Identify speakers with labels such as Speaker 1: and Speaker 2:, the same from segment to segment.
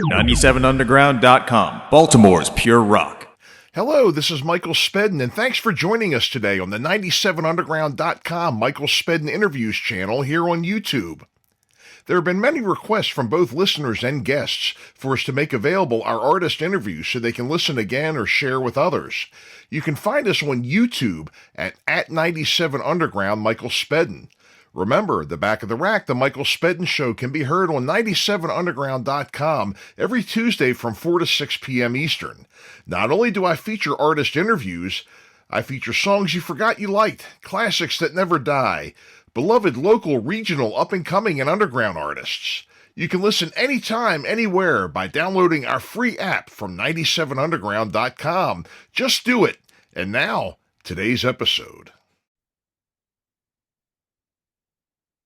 Speaker 1: 97underground.com, Baltimore's pure rock.
Speaker 2: Hello, this is Michael Spedden, and thanks for joining us today on the 97underground.com Michael Spedden Interviews channel here on YouTube. There have been many requests from both listeners and guests for us to make available our artist interviews so they can listen again or share with others. You can find us on YouTube at 97underground Michael Spedden. Remember, the Back of the Rack, the Michael Spedden Show, can be heard on 97underground.com every Tuesday from 4 to 6 p.m. Eastern. Not only do I feature artist interviews, I feature songs you forgot you liked, classics that never die, beloved local, regional, up-and-coming, and underground artists. You can listen anytime, anywhere by downloading our free app from 97underground.com. Just do it. And now, today's episode.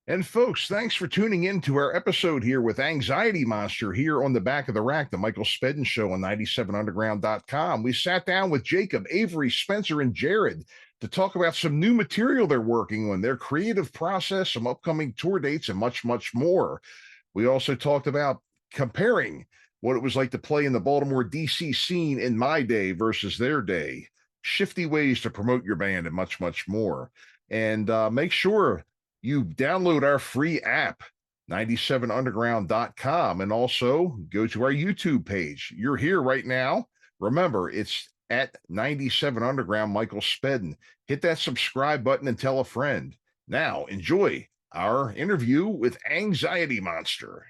Speaker 2: And folks, thanks for tuning in to our episode here with Anxiety Monster here on the Back of the Rack, the Michael Spedden Show on 97underground.com. We sat down with Jacob, Avery, Spencer, and Jared to talk about some new material they're working on, their creative process, some upcoming tour dates, and much, much more. We also talked about comparing what it was like to play in the Baltimore, D.C. scene in my day versus their day, shifty ways to promote your band, and much, much more. And make sure you download our free app, 97underground.com, and also go to our YouTube page. You're here right now. Remember, it's at 97underground Michael Spedden. Hit that subscribe button and tell a friend. Now, enjoy our interview with Anxiety Monster.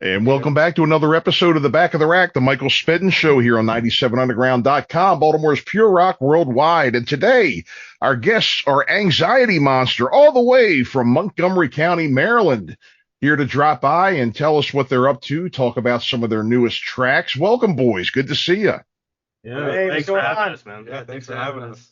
Speaker 2: And welcome back to another episode of the Back of the Rack, the Michael Spedden Show here on 97underground.com, Baltimore's pure rock worldwide. And today, our guests are Anxiety Monster, all the way from Montgomery County, Maryland, here to drop by and tell us what they're up to, talk about some of their newest tracks. Welcome, boys. Good to see you.
Speaker 3: Yeah,
Speaker 4: Hey,
Speaker 3: thanks for having us, man.
Speaker 4: Yeah, thanks for having us.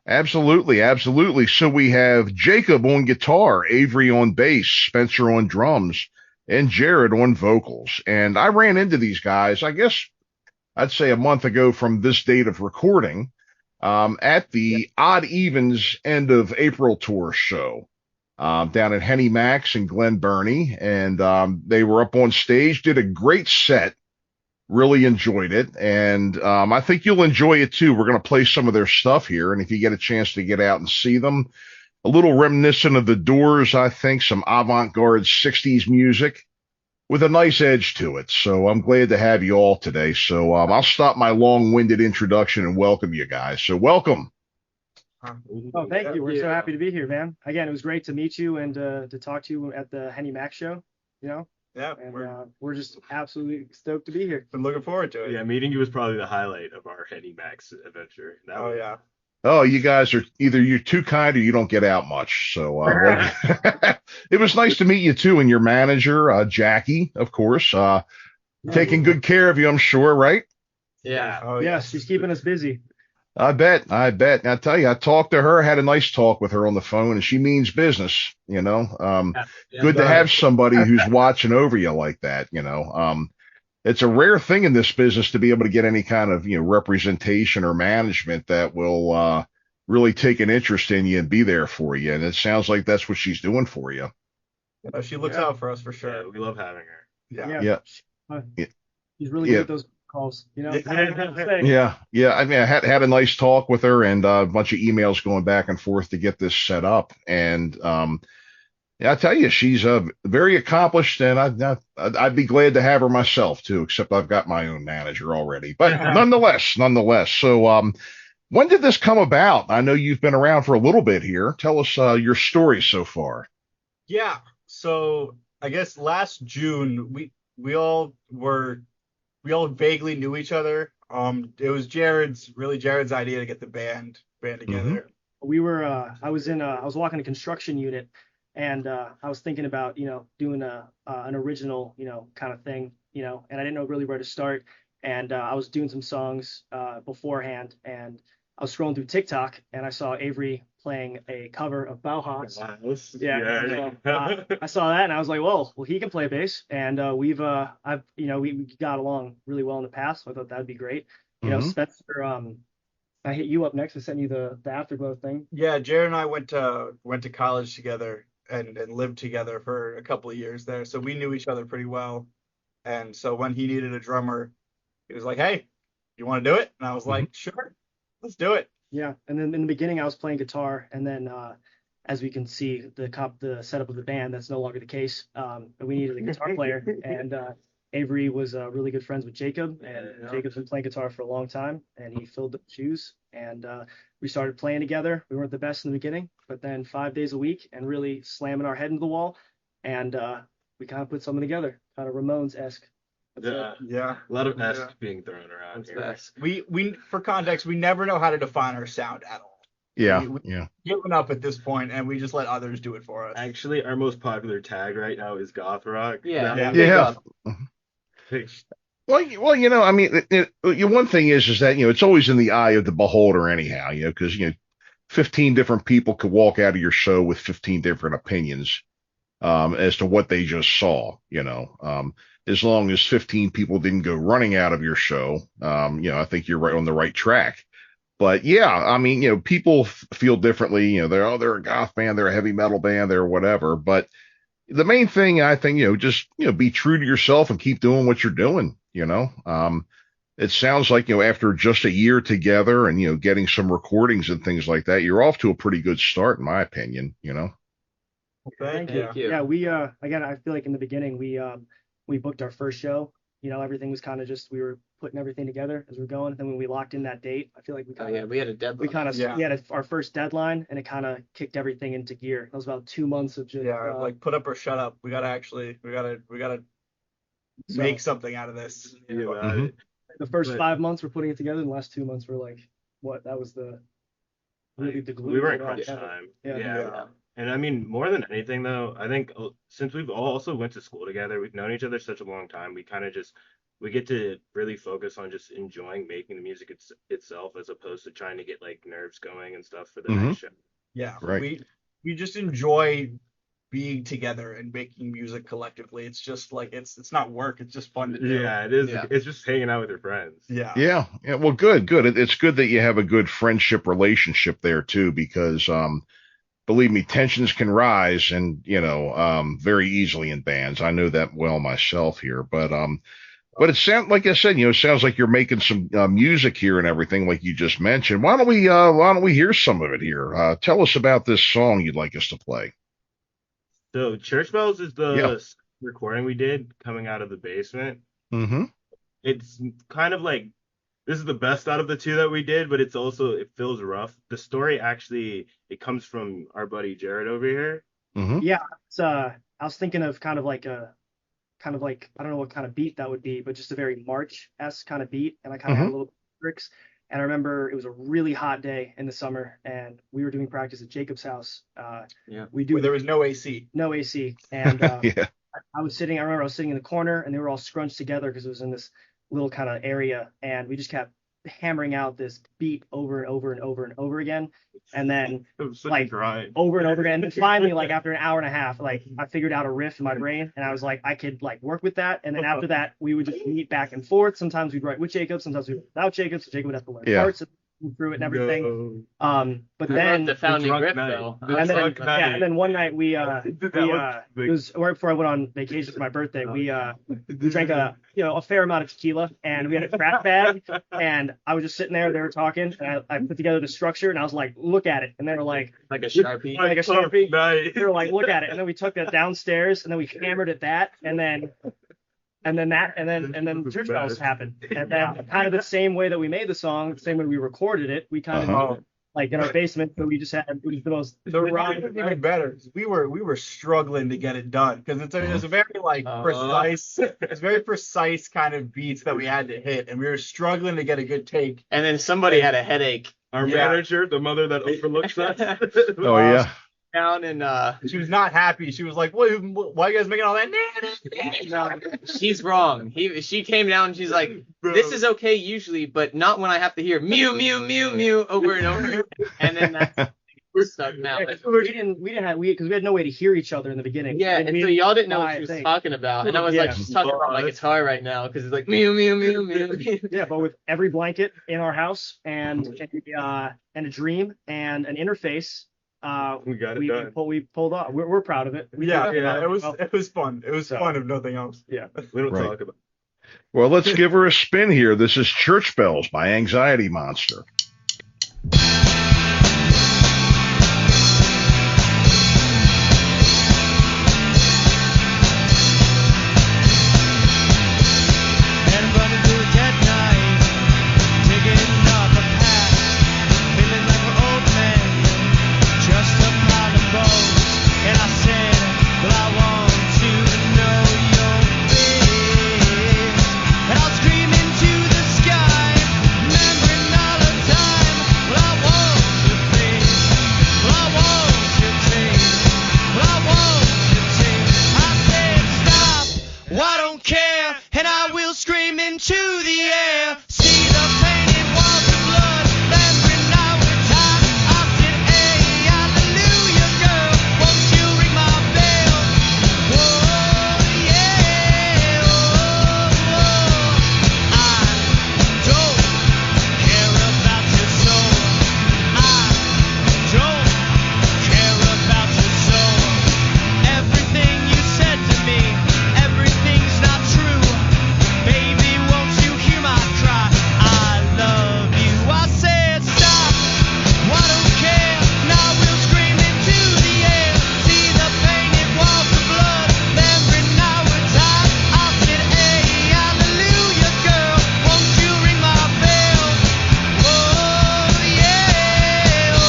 Speaker 2: Absolutely, absolutely. So we have Jacob on guitar, Avery on bass, Spencer on drums, and Jared on vocals. And I ran into these guys, I guess I'd say a month ago from this date of recording, at the Odd Evens end of April tour show down at Henny Max and Glen Burnie. And they were up on stage, did a great set, really enjoyed it. And I think you'll enjoy it too. We're going to play some of their stuff here. And if you get a chance to get out and see them, a little reminiscent of the Doors, I think, some avant-garde 60s music with a nice edge to it. So I'm glad to have you all today. So I'll stop my long-winded introduction and welcome you guys. So welcome.
Speaker 4: Oh, thank you. We're so happy to be here, man. Again, it was great to meet you and to talk to you at the Henny Max show, you know?
Speaker 3: Yeah,
Speaker 4: And we're just absolutely stoked to be here.
Speaker 3: been looking forward to it.
Speaker 5: Yeah, meeting you was probably the highlight of our Henny Max adventure.
Speaker 3: Yeah.
Speaker 2: Oh, you guys are either you're too kind or you don't get out much. So it was nice to meet you too, and your manager, Jackie, of course, taking good care of you, I'm sure, right?
Speaker 3: Yeah. Oh,
Speaker 4: Yes, she's keeping us busy.
Speaker 2: I bet. And I tell you, I talked to her, had a nice talk with her on the phone, and she means business, you know. Good to have somebody who's watching over you like that, you know. It's a rare thing in this business to be able to get any kind of, representation or management that will really take an interest in you and be there for you. And it sounds like that's what she's doing for you.
Speaker 3: She looks out for us for sure.
Speaker 5: Yeah, we love having her.
Speaker 2: Yeah.
Speaker 4: She's really good at those calls, you know?
Speaker 2: Yeah. I mean, I had a nice talk with her and a bunch of emails going back and forth to get this set up. And I tell you, she's very accomplished, and I'd be glad to have her myself too. Except I've got my own manager already. But nonetheless. So, when did this come about? I know you've been around for a little bit here. Tell us your story so far.
Speaker 3: Yeah. So I guess last June we all vaguely knew each other. It was Jared's idea to get the band together.
Speaker 4: We were I was walking a construction unit, and I was thinking about, doing an original, kind of thing, and I didn't know really where to start. And I was doing some songs beforehand, and I was scrolling through TikTok, and I saw Avery playing a cover of Bauhaus. Yeah. So, I saw that, and I was like, well, he can play bass, and we got along really well in the past. So I thought that'd be great. You know, Spencer, I hit you up next. I sent you the Afterglow thing.
Speaker 3: Yeah, Jared and I went to college together, and lived together for a couple of years there, so we knew each other pretty well. And so when he needed a drummer, he was like, "Hey, you want to do it?" And I was like, "Sure, let's do it."
Speaker 4: Yeah, and then in the beginning I was playing guitar, and then as we can see, the setup of the band, that's no longer the case. We needed a guitar player, and Avery was really good friends with Jacob, and Jacob's been playing guitar for a long time, and he filled the shoes, and we started playing together. We weren't the best in the beginning, but then 5 days a week and really slamming our head into the wall, and we kind of put something together, kind of Ramones-esque.
Speaker 3: Yeah,
Speaker 5: A lot of esque being thrown around here.
Speaker 3: we for context, we never know how to define our sound at all.
Speaker 2: Yeah,
Speaker 3: We
Speaker 2: yeah.
Speaker 3: given up at this point, and we just let others do it for us.
Speaker 5: Actually, our most popular tag right now is goth rock.
Speaker 6: Yeah.
Speaker 2: Yeah.
Speaker 5: Big
Speaker 2: Well, I mean, one thing is that it's always in the eye of the beholder, anyhow. Because 15 different people could walk out of your show with 15 different opinions as to what they just saw. As long as 15 people didn't go running out of your show, I think you're right on the right track. But yeah, I mean, people feel differently. They're a goth band, they're a heavy metal band, they're whatever. But the main thing, I think, just be true to yourself and keep doing what you're doing. It sounds like after just a year together and getting some recordings and things like that, you're off to a pretty good start, in my opinion.
Speaker 3: Thank
Speaker 6: Thank you.
Speaker 4: Yeah, we again, I feel like in the beginning we booked our first show. Everything was kind of just, we were putting everything together as we're going. Then when we locked in that date, I feel like
Speaker 6: We had a deadline.
Speaker 4: we had our first deadline, and it kind of kicked everything into gear. That was about 2 months of just
Speaker 3: like put up or shut up. We gotta make something out of this.
Speaker 4: the first 5 months we're putting it together, and the last 2 months we're like, what? That was the glue.
Speaker 5: We were in
Speaker 4: that
Speaker 5: crunch
Speaker 4: held it.
Speaker 5: time.
Speaker 4: Yeah.
Speaker 5: And I mean, more than anything, though, I think since we've all also went to school together, we've known each other such a long time. We kind of we get to really focus on just enjoying making the music itself, as opposed to trying to get like nerves going and stuff for the next show.
Speaker 3: Yeah,
Speaker 2: Right.
Speaker 3: we just enjoy being together and making music collectively. It's just like it's not work. It's just fun to do.
Speaker 5: Yeah, it is.
Speaker 6: Yeah.
Speaker 5: It's just hanging out with your friends.
Speaker 3: Yeah.
Speaker 2: Yeah. Well, good. It's good that you have a good friendship relationship there too, because believe me, tensions can rise and very easily in bands. I know that well myself here, but it sounds like I said, it sounds like you're making some music here and everything, like you just mentioned. Why don't we hear some of it here? Tell us about this song you'd like us to play.
Speaker 5: So Church Bells is the recording we did coming out of the basement.
Speaker 2: Mm-hmm.
Speaker 5: It's kind of like, this is the best out of the two that we did, but it feels rough. The story actually, it comes from our buddy Jared over here.
Speaker 2: Mm-hmm.
Speaker 4: Yeah, it's I was thinking of kind of like I don't know what kind of beat that would be, but just a very March-esque kind of beat, and I kind of had a little lyrics. And I remember it was a really hot day in the summer, and we were doing practice at Jacob's house.
Speaker 3: Where there was no AC.
Speaker 4: No AC, and
Speaker 2: Yeah.
Speaker 4: I remember I was sitting in the corner, and they were all scrunched together because it was in this little kind of area, and we just kept hammering out this beat over and over and over and over again, and then
Speaker 5: It was such a
Speaker 4: like
Speaker 5: grind.
Speaker 4: over and over again. And finally, like after an hour and a half, like I figured out a riff in my brain, and I was like, I could like work with that. And then after that, we would just meet back and forth. Sometimes we'd write with Jacob, sometimes we'd write without Jacob, so Jacob would have to learn parts and through it and everything. But
Speaker 6: I
Speaker 4: then
Speaker 6: love the founding
Speaker 5: drunk
Speaker 6: riff
Speaker 5: night.
Speaker 6: though.
Speaker 5: The
Speaker 4: and then
Speaker 5: drunk night.
Speaker 4: and then one night we it
Speaker 5: was big.
Speaker 4: was right before I went on vacation for my birthday. We drank a fair amount of tequila, and we had a crap bag, and I was just sitting there. They were talking, and I put together the structure, and I was like, look at it, and they were like
Speaker 6: Like a Sharpie.
Speaker 4: like a Sharpie.
Speaker 5: Night.
Speaker 4: They were like, look at it, and then we took it downstairs, and then we hammered at that, and then Church Bells happened, and then kind of the same way that we made the song, the same way we recorded it, we kind of like in our basement, so we just had it was the most.
Speaker 3: The rhyme was even better. We were struggling to get it done because it's a very like precise, it's very precise kind of beats that we had to hit, and we were struggling to get a good take.
Speaker 6: And then somebody had a headache
Speaker 5: Our manager, the mother that overlooks us.
Speaker 2: Oh yeah.
Speaker 6: down, and
Speaker 3: She was not happy. She was like, "Why are you guys making all that?"
Speaker 6: no, she's wrong. She came down and she's like, this is okay usually, but not when I have to hear mew mew mew mew over and over. And then that's we're stuck now.
Speaker 4: We didn't have because we had no way to hear each other in the beginning.
Speaker 6: Yeah, and so y'all didn't know what she was
Speaker 4: thing.
Speaker 6: talking about, and I was like, she's talking about my guitar right now because it's like mew mew mew mew.
Speaker 4: Yeah, but with every blanket in our house and a dream and an interface
Speaker 5: We got it
Speaker 4: we
Speaker 5: done.
Speaker 4: pulled off. We're proud of it. We
Speaker 3: Yeah,
Speaker 4: did
Speaker 3: yeah, it was
Speaker 4: well.
Speaker 3: fun. It was
Speaker 4: So-
Speaker 3: fun if nothing else.
Speaker 4: Yeah.
Speaker 5: We don't
Speaker 2: Right.
Speaker 5: talk about.
Speaker 2: Well, let's give her a spin here. This is Church Bells by Anxiety Monster.
Speaker 7: And running through a dead night, digging up a path, feeling like an old man, just a pile of bones. And I said, well, I want to know your face. And I'll scream into the sky, remembering all the time. Well, I want to think, well, I want to take, well, I want to take. I said, stop, well, I don't care, and I will scream into the air. See the painted walls of blood, remembering our time. I said, hey, hallelujah, girl, won't you ring my bell? Whoa, yeah, oh, I don't care about your soul. I don't care about your soul. Everything you said to me, everything's not true. Baby, won't you hear my cry? I love you. I said stop. I don't care. Now we'll scream into the air. See the painted walls of blood. Remembering our time. I said, hey, hallelujah, girl. Won't you ring my bell? Oh, yeah. Oh,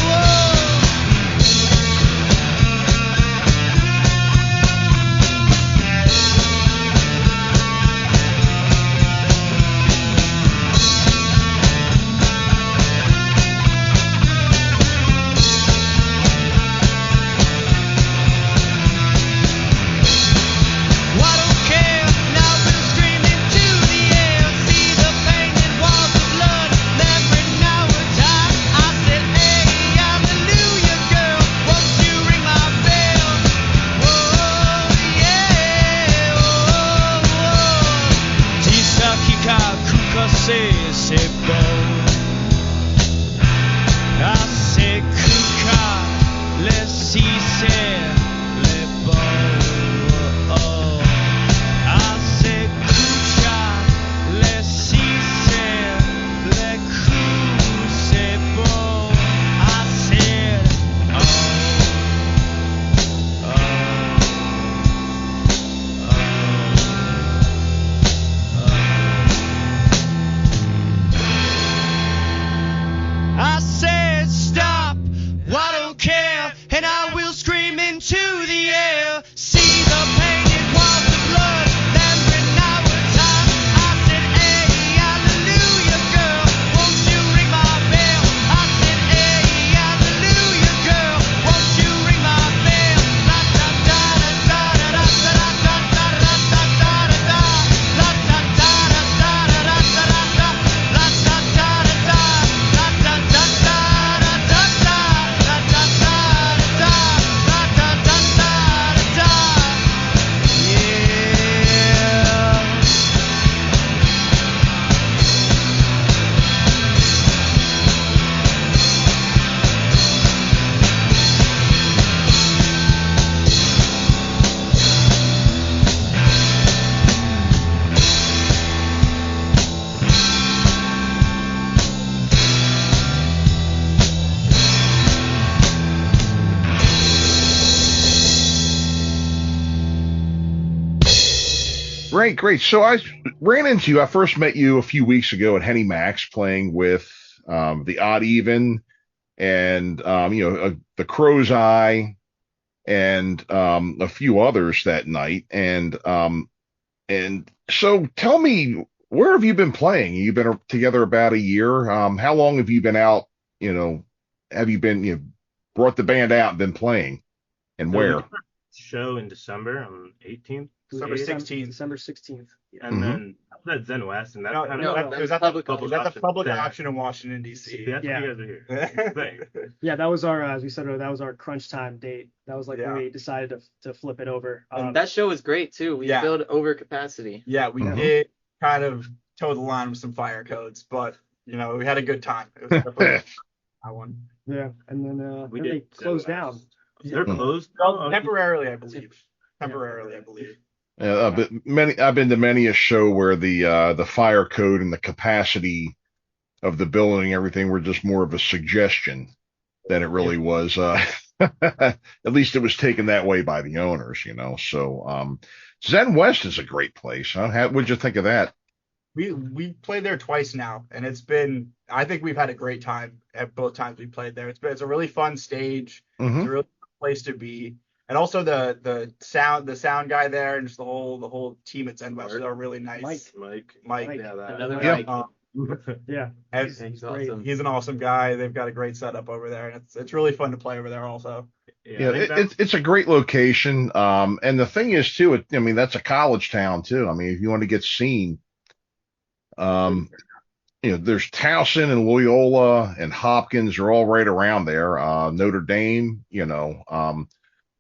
Speaker 7: oh. I don't care, now we'll scream into the air. See the painted walls of blood, remembering our time. I said, hey, hallelujah, girl, won't you ring my bell? Oh, yeah, oh, oh. Tisakika kukase sebo. Ase kuka lesise lebo. Ase kucha lesise lekusebo. I said, I said stop, well, I don't care, and I will scream into the air. See the painted walls of blood, remembering our time. I said, hey, hallelujah, girl, won't you ring my bell? I said, hey, hallelujah, girl, won't you ring my bell? La da da da da da da da da da da da da da. La da da da da da da da da. La da da da da. La da da da da da da. La da da da da da. La da da da da.
Speaker 2: Great, great. So I ran into you. I first met you a few weeks ago at Henny Max playing with the Odd Even and the Crow's Eye and a few others that night. And so tell me, where have you been playing? You've been together about a year. How long have you been out? Have you been brought the band out and been playing? And
Speaker 5: So we
Speaker 2: where?
Speaker 5: did our show in December on 18th.
Speaker 3: December 16th.
Speaker 4: December 16th. Yeah.
Speaker 5: And then after that Zen West, and that's
Speaker 3: No,
Speaker 5: kind
Speaker 3: no,
Speaker 5: of
Speaker 3: it was at
Speaker 6: public
Speaker 3: the,
Speaker 6: option.
Speaker 3: it was at the public
Speaker 5: Yeah.
Speaker 3: option in Washington,
Speaker 5: See,
Speaker 3: D.C.
Speaker 5: that's
Speaker 4: Yeah.
Speaker 5: what you guys are here. Thing.
Speaker 4: Yeah, that was our, as we said, that was our crunch time date. That was like
Speaker 3: Yeah.
Speaker 4: when we decided to flip it over.
Speaker 6: And that show was great too. We
Speaker 3: Yeah.
Speaker 6: filled over capacity.
Speaker 3: Yeah, we
Speaker 2: Mhm.
Speaker 3: did kind of toe the line with some fire codes, but we had a good time. It was definitely That one.
Speaker 4: Yeah, and then
Speaker 5: We
Speaker 4: then they
Speaker 5: did
Speaker 4: closed
Speaker 5: Zen
Speaker 4: down.
Speaker 5: West. They're
Speaker 2: Hmm.
Speaker 5: closed
Speaker 3: Well,
Speaker 5: now?
Speaker 3: temporarily, I believe. Temporarily, I believe.
Speaker 2: But I've been to many a show where the fire code and the capacity of the building, everything were just more of a suggestion than it really was. At least it was taken that way by the owners, you know. So Zen West is a great place. Huh? What'd you think of that?
Speaker 3: We played there twice now, and I think we've had a great time at both times we played there. It's a really fun stage. It's
Speaker 2: Hmm.
Speaker 3: a really fun place to be. And also the sound guy there and just the whole team at Zen West are really nice.
Speaker 5: Mike.
Speaker 3: Mike.
Speaker 5: Yeah, that.
Speaker 6: Another
Speaker 2: Yeah.
Speaker 6: Mike.
Speaker 4: Yeah,
Speaker 3: And
Speaker 6: He's
Speaker 4: great.
Speaker 6: awesome.
Speaker 3: he's an awesome guy. They've got a great setup over there, and it's really fun to play over there also.
Speaker 5: Yeah, I think
Speaker 2: It's a great location. And the thing is too, I mean, that's a college town too. I mean, if you want to get seen, um, there's Towson and Loyola and Hopkins are all right around there. Notre Dame, a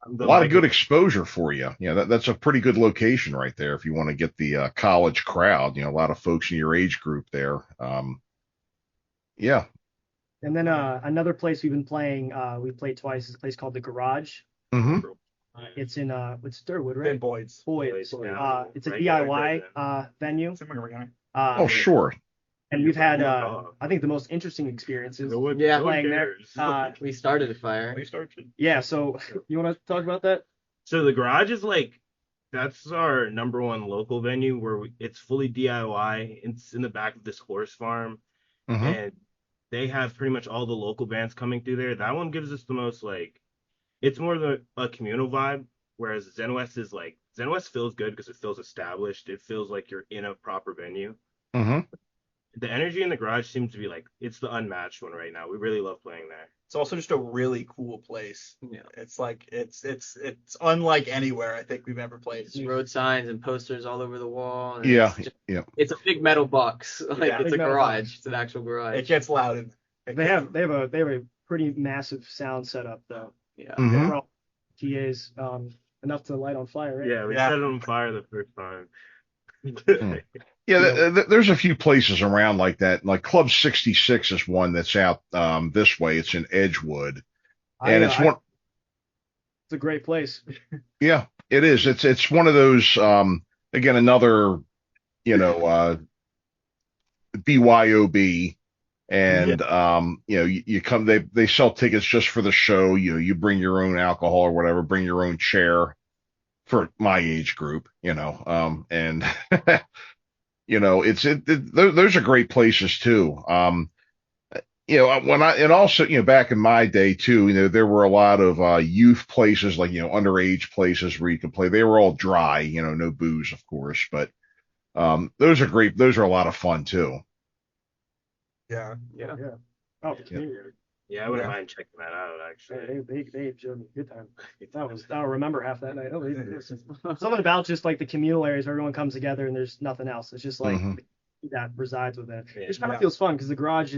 Speaker 2: lot of good exposure for you. That's a pretty good location right there if you want to get the college crowd. A lot of folks in your age group there. Yeah.
Speaker 4: And then another place we've been playing, we played twice, is a place called the Garage.
Speaker 2: Hmm.
Speaker 4: It's in it's Durwood,
Speaker 3: Ben
Speaker 4: right?
Speaker 3: Boyd's.
Speaker 4: Boyd's.
Speaker 5: Yeah.
Speaker 4: It's a
Speaker 5: Right there,
Speaker 4: DIY venue.
Speaker 2: Oh, sure.
Speaker 4: And we've had I think the most interesting experiences.
Speaker 6: Yeah.
Speaker 4: Playing there.
Speaker 6: We started a fire.
Speaker 4: Yeah, so you want to talk about that?
Speaker 5: So the Garage is that's our number one local venue where it's fully DIY. It's in the back of this horse farm,
Speaker 2: Hmm.
Speaker 5: and they have pretty much all the local bands coming through there. That one gives us the most it's more of a communal vibe, whereas Zen West Zen West feels good because it feels established. It feels like you're in a proper venue.
Speaker 2: Hmm.
Speaker 5: The energy in the Garage seems to be it's the unmatched one right now. We really love playing there.
Speaker 3: It's also just a really cool place.
Speaker 6: Yeah.
Speaker 3: It's it's unlike anywhere I think we've ever played.
Speaker 6: There's road signs and posters all over the wall. And
Speaker 2: Yeah.
Speaker 6: it's it's a big metal box.
Speaker 3: Yeah.
Speaker 6: It's
Speaker 4: Big
Speaker 6: a
Speaker 4: metal
Speaker 6: garage.
Speaker 4: box.
Speaker 6: It's an actual garage.
Speaker 3: It gets loud in there.
Speaker 4: They have a pretty massive sound setup though.
Speaker 6: Yeah.
Speaker 2: Hmm.
Speaker 4: For all TAs, enough to light on fire, right?
Speaker 5: Yeah, we
Speaker 3: Yeah.
Speaker 5: set it on fire the first time.
Speaker 2: Yeah, there's a few places around like that. Like Club 66 is one that's out this way. It's in Edgewood, and it's one.
Speaker 4: It's a great place.
Speaker 2: Yeah, it is. It's one of those. Again, another, BYOB, and you come. They sell tickets just for the show. You bring your own alcohol or whatever. Bring your own chair for my age group. And. Those are great places too. And also, back in my day too, there were a lot of youth places, like, underage places where you could play. They were all dry, no booze, of course, but those are great. Those are a lot of fun too.
Speaker 3: Yeah.
Speaker 4: Yeah. Oh,
Speaker 5: Yeah, I wouldn't mind checking that out actually.
Speaker 4: they showed me a good time. I don't remember half that night. Something about just like the communal areas where everyone comes together and there's nothing else. It's just like
Speaker 2: Mhm.
Speaker 4: that resides with it.
Speaker 5: Yeah.
Speaker 4: It just kind of feels fun because the Garage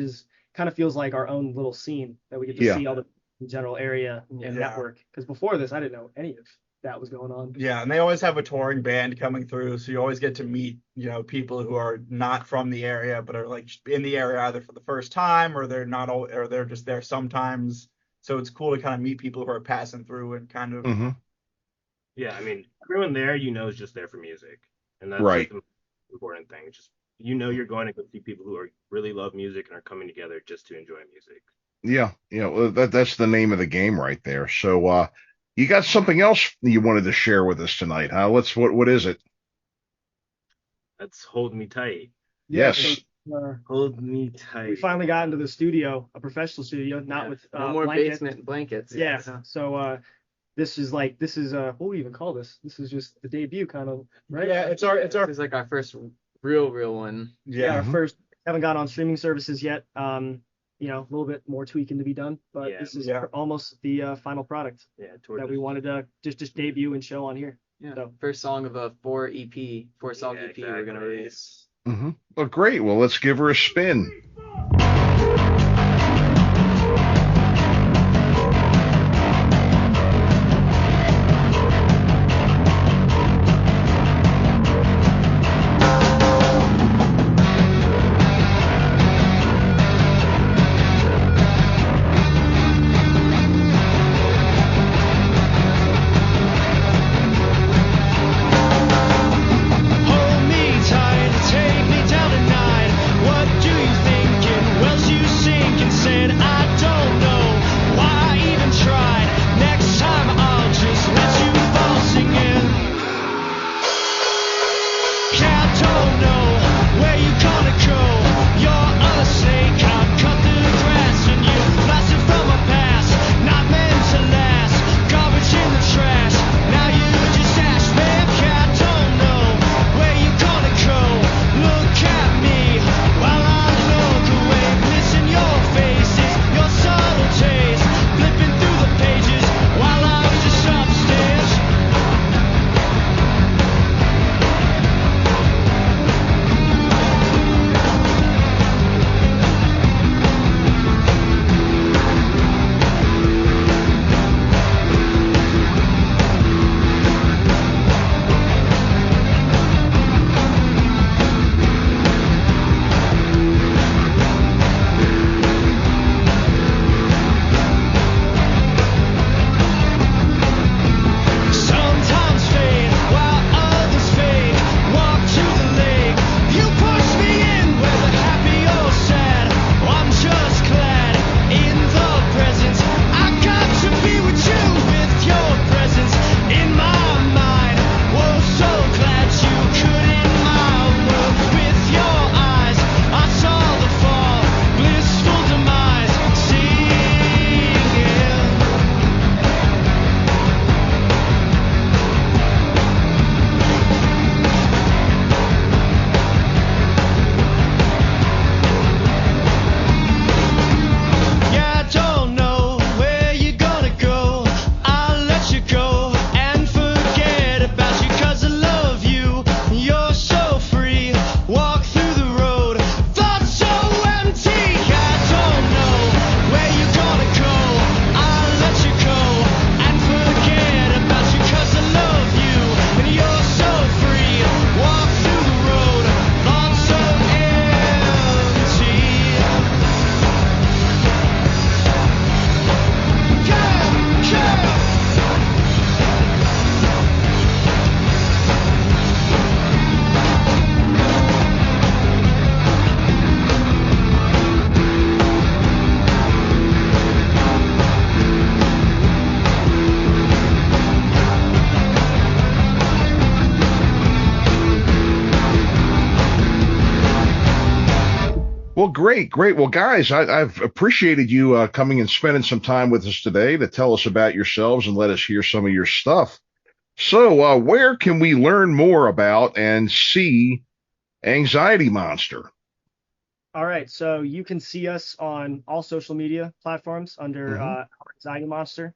Speaker 4: kind of feels like our own little scene that we get to
Speaker 2: Yeah.
Speaker 4: see all the general area and
Speaker 3: Yeah.
Speaker 4: network. Because before this, I didn't know any of that was going on.
Speaker 3: Yeah, and they always have a touring band coming through, so you always get to meet, people who are not from the area but are in the area either for the first time or they're not or they're just there sometimes. So it's cool to kind of meet people who are passing through and kind of
Speaker 2: Hmm.
Speaker 5: Yeah, I mean, everyone there is just there for music, and that's
Speaker 2: Right.
Speaker 5: the important thing. It's just you're going to go see people who really love music and are coming together just to enjoy music.
Speaker 2: Yeah, that's the name of the game right there. So, you got something else you wanted to share with us tonight, huh? What is it?
Speaker 5: That's Hold Me Tight.
Speaker 2: Yes.
Speaker 4: So,
Speaker 5: Hold Me Tight.
Speaker 4: we finally got into the studio, a professional studio, not with
Speaker 6: No more
Speaker 4: blankets.
Speaker 6: basement blankets.
Speaker 4: Yeah. So this is what do we even call this? This is just the debut kind of, right?
Speaker 3: Yeah, it's our
Speaker 6: This is like our first real one.
Speaker 4: Yeah, our
Speaker 2: Mhm.
Speaker 4: first. Haven't got on streaming services yet. A little bit more tweaking to be done, but
Speaker 5: Yeah.
Speaker 4: this is
Speaker 3: Yeah.
Speaker 4: almost the final product
Speaker 5: Yeah,
Speaker 4: that we wanted to just debut and show on here.
Speaker 6: Yeah.
Speaker 4: So-
Speaker 6: First song of a 4-song
Speaker 5: Yeah,
Speaker 6: EP we're gonna
Speaker 5: exactly.
Speaker 6: release.
Speaker 2: Hmm. Well, great. Well, let's give her a spin. Well, great, great. Well, guys, I've appreciated you coming and spending some time with us today to tell us about yourselves and let us hear some of your stuff. So, where can we learn more about and see Anxiety Monster?
Speaker 4: All right, so you can see us on all social media platforms under Our Anxiety Monster.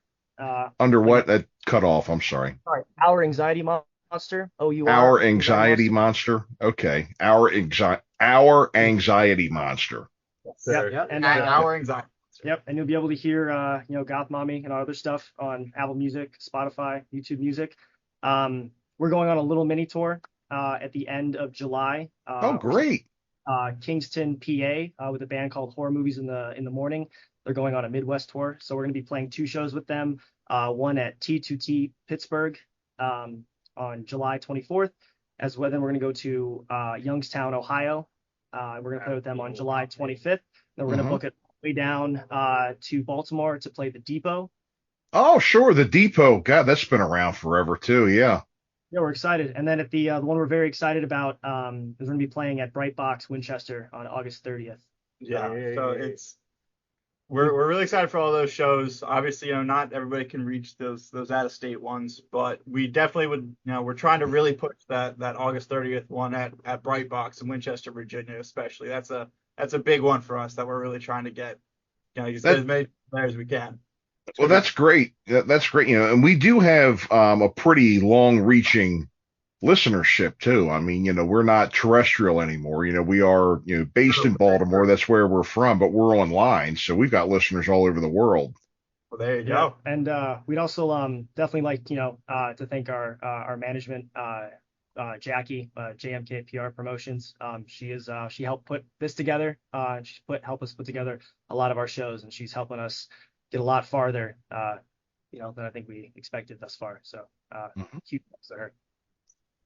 Speaker 2: Under what? That cut off. I'm sorry.
Speaker 4: Sorry, Our Anxiety Monster. OUR.
Speaker 2: Our Anxiety Monster. Okay. Our Anxiety Monster.
Speaker 4: Yep. And
Speaker 3: Our anxiety.
Speaker 4: Yep, and you'll be able to hear Goth Mommy and our other stuff on Apple Music, Spotify, YouTube Music. We're going on a little mini tour at the end of July.
Speaker 2: Oh, great.
Speaker 4: Kingston, PA, with a band called Horror Movies in the Morning. They're going on a Midwest tour, so we're going to be playing 2 shows with them. One at T2T Pittsburgh on July 24th, as well. Then we're going to go to Youngstown, Ohio. We're going to play with them on July 25th. Then we're going to book it way down to Baltimore to play the Depot.
Speaker 2: Oh, sure. The Depot. God, that's been around forever too. Yeah.
Speaker 4: Yeah, we're excited. And then at the one we're very excited about is we're going to be playing at Bright Box Winchester on August 30th.
Speaker 3: Yeah. So we're really excited for all those shows. Obviously, not everybody can reach those out of state ones, but we definitely would. We're trying to really push that August 30th one at Bright Box in Winchester, Virginia, especially. That's a big one for us that we're really trying to get. As many players as we can.
Speaker 2: Well, that's great. That's great. And we do have a pretty long-reaching listenership too. I mean, we're not terrestrial anymore. We are, based in Baltimore. That's where we're from, but we're online, so we've got listeners all over the world.
Speaker 3: Well, there you go.
Speaker 4: And we'd also definitely like to thank our management, Jackie, JMK PR Promotions. She helped put this together. She helped us put together a lot of our shows, and she's helping us get a lot farther, than I think we expected thus far. So, huge thanks to her.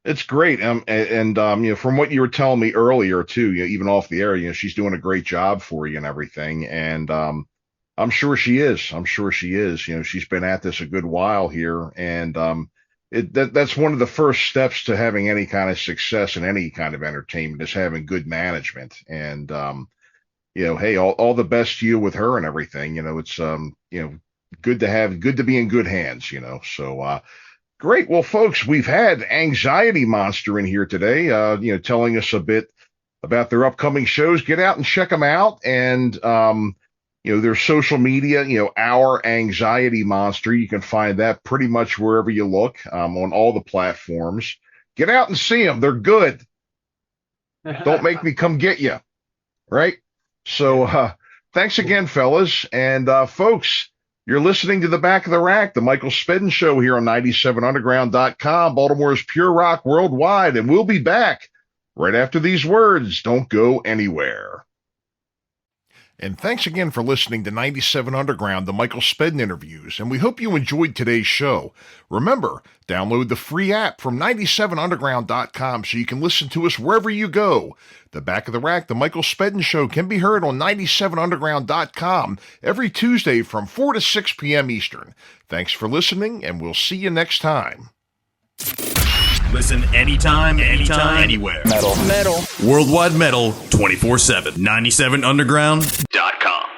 Speaker 2: It's great. And from what you were telling me earlier too, even off the air, she's doing a great job for you and everything. And I'm sure she is. I'm sure she is. She's been at this a good while here, and that's one of the first steps to having any kind of success in any kind of entertainment is having good management. And hey, all the best to you with her and everything. It's good to be in good hands. So great. Well, folks, we've had Anxiety Monster in here today. Telling us a bit about their upcoming shows. Get out and check them out. And their social media. Our Anxiety Monster. You can find that pretty much wherever you look, on all the platforms. Get out and see them. They're good. Don't make me come get you. Right. So thanks again, fellas. And folks, you're listening to The Back of the Rack, the Michael Spedden Show here on 97underground.com, Baltimore's Pure Rock Worldwide. And we'll be back right after these words. Don't go anywhere. And thanks again for listening to 97 Underground, the Michael Spedden Interviews, and we hope you enjoyed today's show. Remember, download the free app from 97underground.com so you can listen to us wherever you go. The Back of the Rack, the Michael Spedden Show, can be heard on 97underground.com every Tuesday from 4 to 6 p.m. Eastern. Thanks for listening, and we'll see you next time.
Speaker 1: Listen anytime, anywhere.
Speaker 8: Metal.
Speaker 1: Worldwide Metal 24/7. 97underground.com.